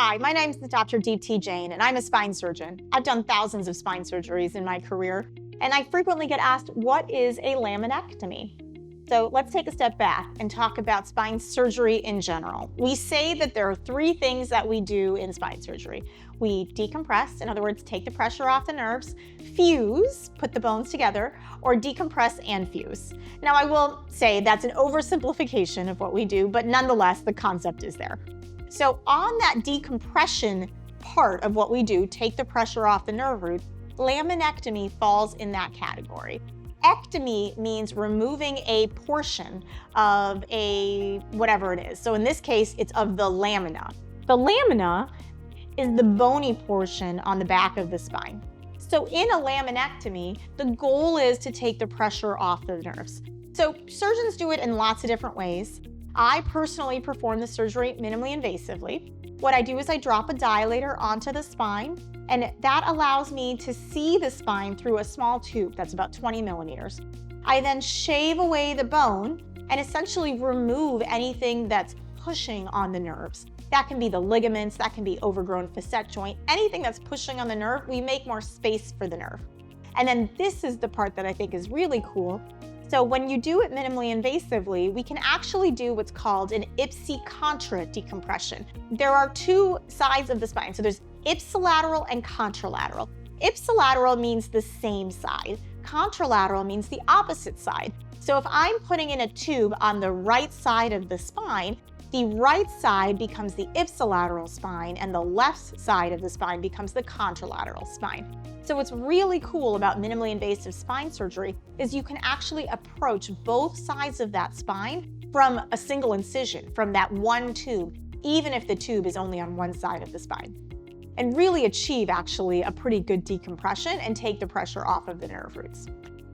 Hi, my name is Dr. Deepti Jain, and I'm a spine surgeon. I've done thousands of spine surgeries in my career, and I frequently get asked, what is a laminectomy? So let's take a step back and talk about spine surgery in general. We say that there are three things that we do in spine surgery. We decompress, in other words, take the pressure off the nerves, fuse, put the bones together, or decompress and fuse. Now, I will say that's an oversimplification of what we do, but nonetheless, the concept is there. So on that decompression part of what we do, take the pressure off the nerve root, laminectomy falls in that category. Ectomy means removing a portion of a whatever it is. So in this case, it's of the lamina. The lamina is the bony portion on the back of the spine. So in a laminectomy, the goal is to take the pressure off the nerves. So surgeons do it in lots of different ways. I personally perform the surgery minimally invasively. What I do is I drop a dilator onto the spine, and that allows me to see the spine through a small tube that's about 20 millimeters. I then shave away the bone and essentially remove anything that's pushing on the nerves. That can be the ligaments, that can be overgrown facet joint, anything that's pushing on the nerve, we make more space for the nerve. And then this is the part that I think is really cool. So when you do it minimally invasively, we can actually do what's called an ipsi-contra decompression. There are two sides of the spine. So there's ipsilateral and contralateral. Ipsilateral means the same side. Contralateral means the opposite side. So if I'm putting in a tube on the right side of the spine, the right side becomes the ipsilateral spine and the left side of the spine becomes the contralateral spine. So what's really cool about minimally invasive spine surgery is you can actually approach both sides of that spine from a single incision, from that one tube, even if the tube is only on one side of the spine, and really achieve actually a pretty good decompression and take the pressure off of the nerve roots.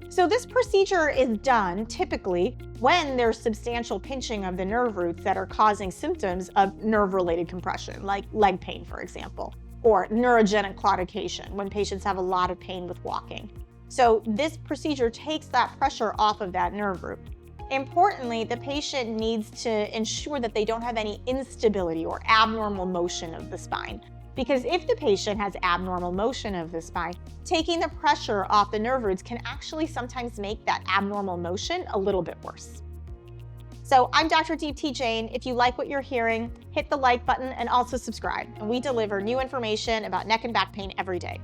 So this procedure is done typically when there's substantial pinching of the nerve roots that are causing symptoms of nerve-related compression, like leg pain, for example, or neurogenic claudication, when patients have a lot of pain with walking. So this procedure takes that pressure off of that nerve root. Importantly, the patient needs to ensure that they don't have any instability or abnormal motion of the spine. Because if the patient has abnormal motion of the spine, taking the pressure off the nerve roots can actually sometimes make that abnormal motion a little bit worse. So I'm Dr. Deepti Jain. If you like what you're hearing, hit the like button and also subscribe. And we deliver new information about neck and back pain every day.